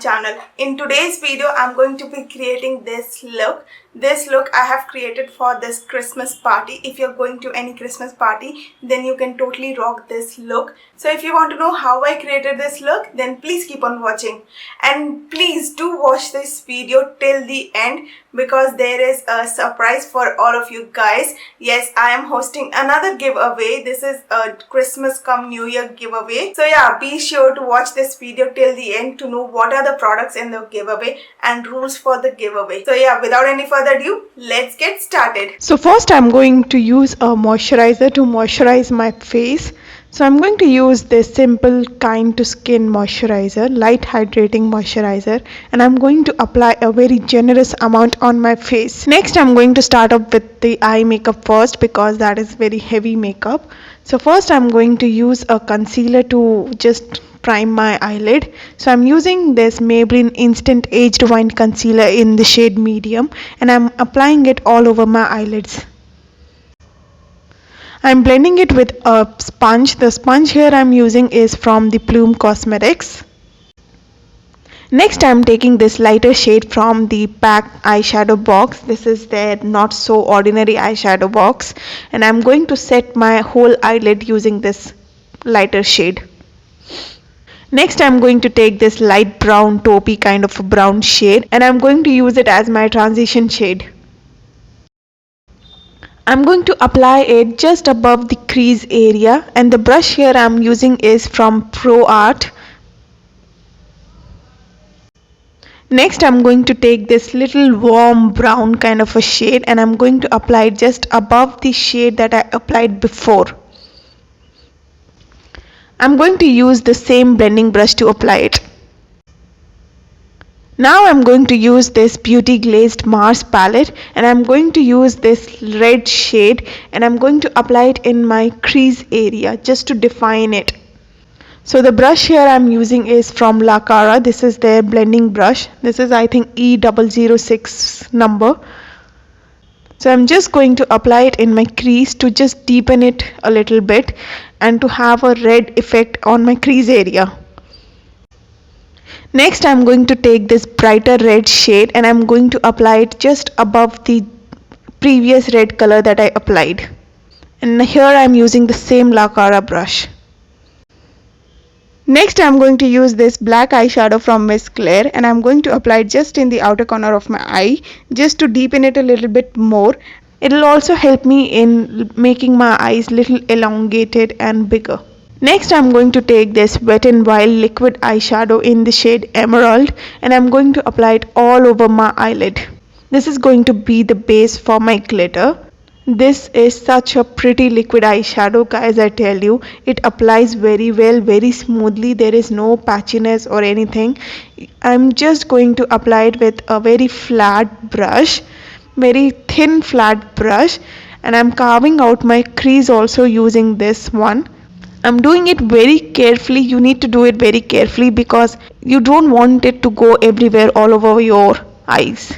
channel. In today's video, I'm going to be creating this look. This look I have created for this Christmas party. If you're going to any Christmas party, then you can totally rock this look. So if you want to know how I created this look, then please keep on watching. And please do watch this video till the end because there is a surprise for all of you guys. Yes, I am hosting another giveaway. This is a Christmas come New Year giveaway. So yeah, be sure to watch this video till the end to know what are the products in the giveaway and rules for the giveaway. So yeah, without any further ado, let's get started. So first I'm going to use a moisturizer to moisturize my face. So I'm going to use this simple kind to skin moisturizer, light hydrating moisturizer, and I'm going to apply a very generous amount on my face. Next I'm going to start up with the eye makeup first because that is very heavy makeup. So first I'm going to use a concealer to just prime my eyelid. So I'm using this Maybelline Instant Aged Wine Concealer in the shade medium, and I'm applying it all over my eyelids. I'm blending it with a sponge. The sponge here I'm using is from the Plume Cosmetics. Next I'm taking this lighter shade from the PAC eyeshadow box. This is their not so ordinary eyeshadow box, and I'm going to set my whole eyelid using this lighter shade. Next I'm going to take this light brown taupey kind of a brown shade, and I'm going to use it as my transition shade. I'm going to apply it just above the crease area, and the brush here I'm using is from Pro Art. Next I'm going to take this little warm brown kind of a shade, and I'm going to apply it just above the shade that I applied before. I'm going to use the same blending brush to apply it. Now I'm going to use this Beauty Glazed Mars palette, and I'm going to use this red shade, and I'm going to apply it in my crease area just to define it. So the brush here I'm using is from Nykaa. This is their blending brush. This is I think E006 number. So I'm just going to apply it in my crease to just deepen it a little bit and to have a red effect on my crease area. Next I'm going to take this brighter red shade, and I'm going to apply it just above the previous red color that I applied. And here I'm using the same Nykaa brush. Next I'm going to use this black eyeshadow from Miss Claire, and I'm going to apply it just in the outer corner of my eye just to deepen it a little bit more. It will also help me in making my eyes little elongated and bigger. Next I'm going to take this Wet n Wild liquid eyeshadow in the shade Emerald, and I'm going to apply it all over my eyelid. This is going to be the base for my glitter. This is such a pretty liquid eyeshadow, guys, I tell you. It applies very well, very smoothly. There is no patchiness or anything. I'm just going to apply it with a very flat brush, very thin flat brush, and I'm carving out my crease also using this one. I'm doing it very carefully. You need to do it very carefully because you don't want it to go everywhere all over your eyes.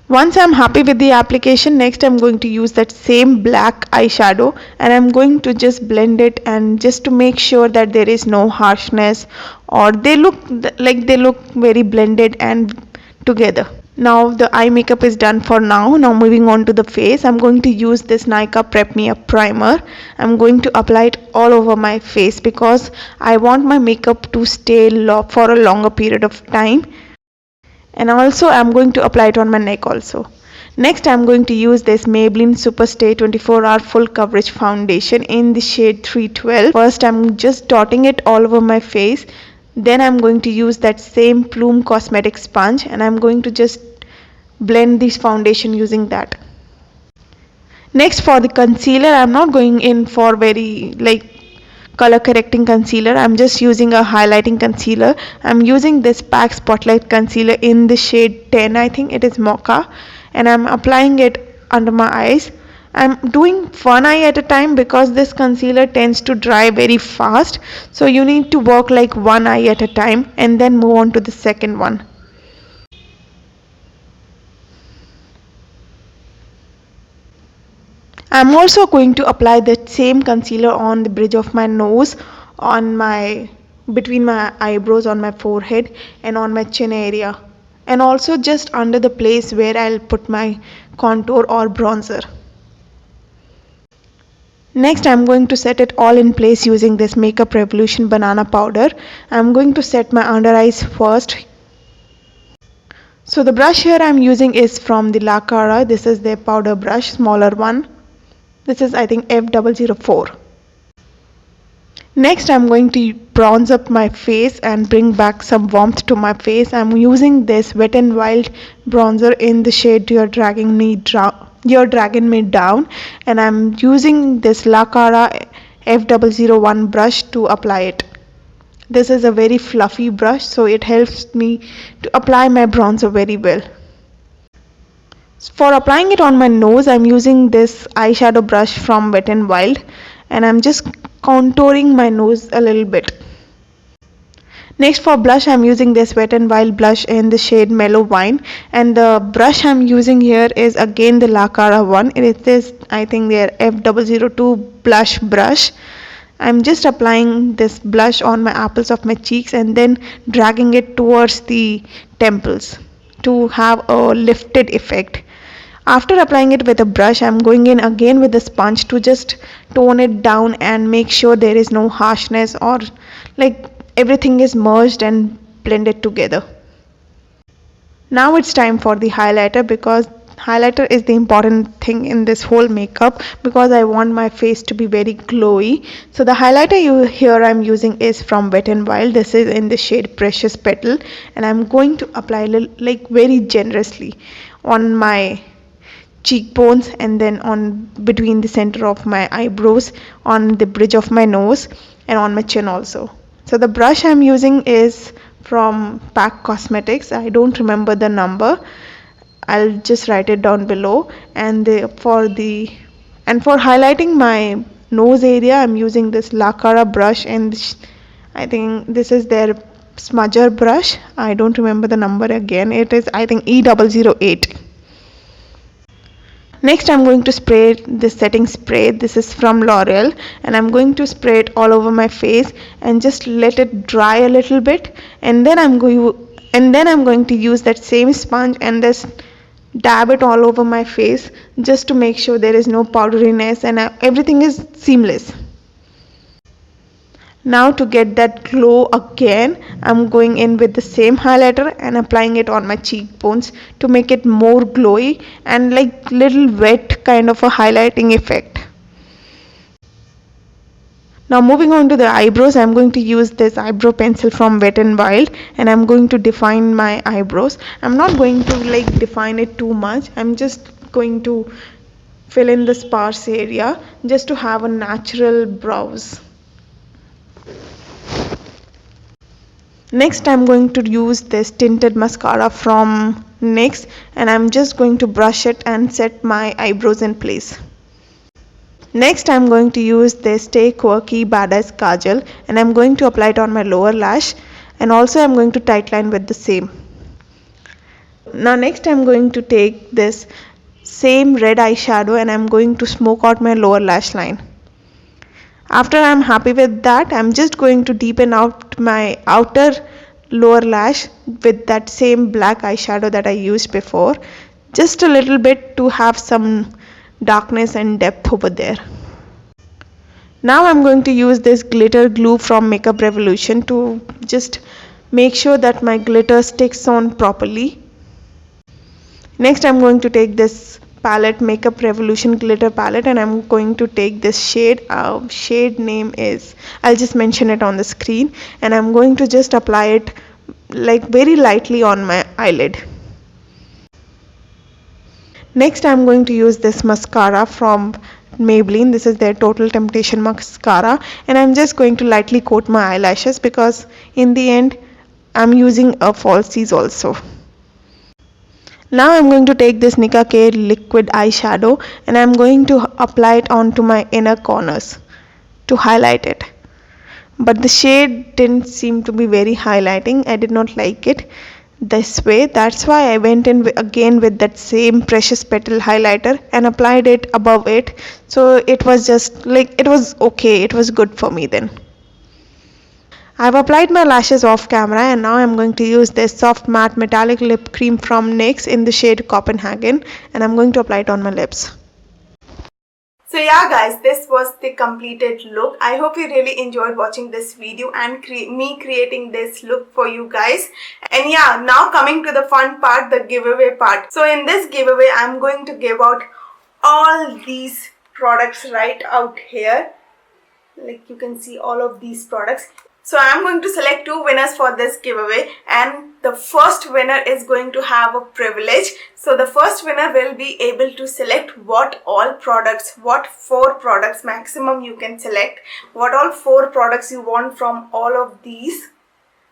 Once I'm happy with the application, next I'm going to use that same black eyeshadow, and I'm going to just blend it, and just to make sure that there is no harshness or they look very blended and together. Now the eye makeup is done for now. Now moving on to the face, I'm going to use this Nykaa Prep Me Up primer. I'm going to apply it all over my face because I want my makeup to stay for a longer period of time. And also I'm going to apply it on my neck also. Next I'm going to use this Maybelline Superstay 24-hour full coverage foundation in the shade 312. First I'm just dotting it all over my face. Then I'm going to use that same Plume Cosmetics sponge, and I'm going to just blend this foundation using that. Next for the concealer, I'm not going in for very color correcting concealer. I'm just using a highlighting concealer. I'm using this PAC Spotlight concealer in the shade 10, I think it is Mocha, and I'm applying it under my eyes. I'm doing one eye at a time because this concealer tends to dry very fast, so you need to work like one eye at a time and then move on to the second one. I'm also going to apply the same concealer on the bridge of my nose, on my between my eyebrows, on my forehead and on my chin area, and also just under the place where I'll put my contour or bronzer. Next, I'm going to set it all in place using this Makeup Revolution banana powder. I'm going to set my under eyes first. So the brush here I'm using is from the Nykaa. This is their powder brush, smaller one. This is, I think, F004. Next, I'm going to bronze up my face and bring back some warmth to my face. I'm using this Wet n Wild bronzer in the shade You're Dragging Me Down, and I'm using this Nykaa F001 brush to apply it. This is a very fluffy brush, so it helps me to apply my bronzer very well. For applying it on my nose, I'm using this eyeshadow brush from Wet n Wild, and I'm just contouring my nose a little bit. Next, for blush, I'm using this Wet n Wild blush in the shade Mellow Wine, and the brush I'm using here is again the Nykaa one. It is, I think, their F002 blush brush. I'm just applying this blush on my apples of my cheeks and then dragging it towards the temples to have a lifted effect. After applying it with a brush, I'm going in again with a sponge to just tone it down and make sure there is no harshness, or like everything is merged and blended together. Now it's time for the highlighter, because highlighter is the important thing in this whole makeup, because I want my face to be very glowy. So the highlighter here I'm using is from Wet n Wild. This is in the shade Precious Petal, and I'm going to apply like very generously on my cheekbones and then on between the center of my eyebrows, on the bridge of my nose, and on my chin also. So the brush I'm using is from Pack Cosmetics. I don't remember the number. I'll just write it down below. And for highlighting my nose area, I'm using this Nykaa brush, and I think this is their smudger brush. I don't remember the number again. It is, I think, E008. Next, I'm going to spray this setting spray. This is from L'Oreal, and I'm going to spray it all over my face and just let it dry a little bit, and then I'm going to use that same sponge and just dab it all over my face, just to make sure there is no powderiness and everything is seamless. Now to get that glow again, I'm going in with the same highlighter and applying it on my cheekbones to make it more glowy and like little wet kind of a highlighting effect. Now moving on to the eyebrows, I'm going to use this eyebrow pencil from Wet n Wild, and I'm going to define my eyebrows. I'm not going to like define it too much. I'm just going to fill in the sparse area just to have a natural brows. Next, I'm going to use this tinted mascara from NYX, and I'm just going to brush it and set my eyebrows in place. Next, I'm going to use this Stay Quirky Badass Kajal, and I'm going to apply it on my lower lash, and also I'm going to tightline with the same. Now next, I'm going to take this same red eyeshadow and I'm going to smoke out my lower lash line. After I'm happy with that, I'm just going to deepen out my outer lower lash with that same black eyeshadow that I used before, just a little bit to have some darkness and depth over there. Now I'm going to use this glitter glue from Makeup Revolution to just make sure that my glitter sticks on properly. Next, I'm going to take this palette, Makeup Revolution glitter palette, and I'm going to take this shade. Shade name is, I'll just mention it on the screen, and I'm going to just apply it like very lightly on my eyelid. Next, I'm going to use this mascara from Maybelline. This is their Total Temptation mascara, and I'm just going to lightly coat my eyelashes because in the end I'm using a falsies also. Now I'm going to take this Nykaa liquid eyeshadow and I'm going to apply it onto my inner corners to highlight it. But the shade didn't seem to be very highlighting. I did not like it this way. That's why I went in again with that same Precious Petal highlighter and applied it above it. So it was just like, it was okay. It was good for me then. I've applied my lashes off camera and now I'm going to use this soft matte metallic lip cream from NYX in the shade Copenhagen, and I'm going to apply it on my lips. So yeah guys, this was the completed look. I hope you really enjoyed watching this video and me creating this look for you guys. And yeah, now coming to the fun part, the giveaway part. So in this giveaway, I'm going to give out all these products right out here. Like you can see all of these products. So I'm going to select 2 winners for this giveaway, and the first winner is going to have a privilege. So the first winner will be able to select what all products, what 4 products maximum you can select, what all 4 products you want from all of these.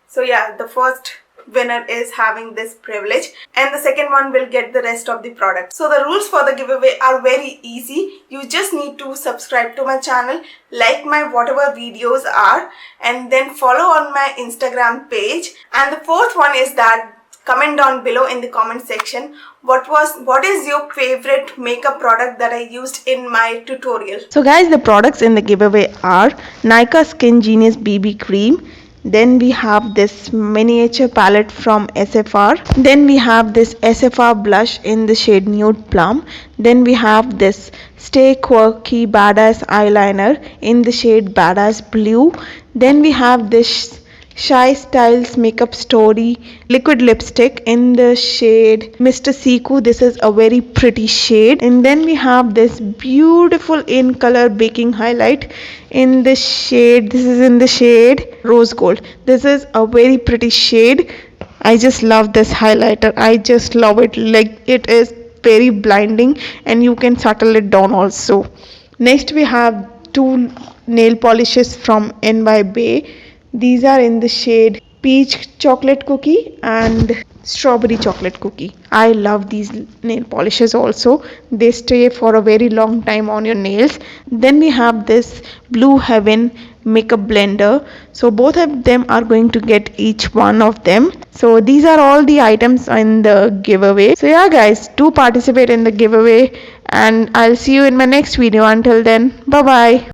So yeah, the first winner is having this privilege, and the second one will get the rest of the product. So the rules for the giveaway are very easy. You just need to subscribe to my channel, like my whatever videos are, and then follow on my Instagram page. And the fourth one is that comment down below in the comment section what is your favorite makeup product that I used in my tutorial. So guys, the products in the giveaway are Nykaa Skin Genius BB Cream. Then we have this miniature palette from SFR. Then we have this SFR blush in the shade Nude Plum. Then we have this Stay Quirky Badass eyeliner in the shade Badass Blue. Then we have this Shy Styles Makeup Story liquid lipstick in the shade Mr. Siku. This is a very pretty shade. And then we have this beautiful in color baking highlight in the shade, this is in the shade Rose Gold. This is a very pretty shade. I just love this highlighter. I just love it. Like, it is very blinding and you can settle it down also. Next we have 2 nail polishes from NY Bay. These are in the shade Peach Chocolate Cookie and Strawberry Chocolate Cookie. I love these nail polishes also. They stay for a very long time on your nails. Then we have this Blue Heaven makeup blender. So both of them are going to get each one of them. So these are all the items in the giveaway. So yeah guys, do participate in the giveaway and I'll see you in my next video. Until then, bye bye.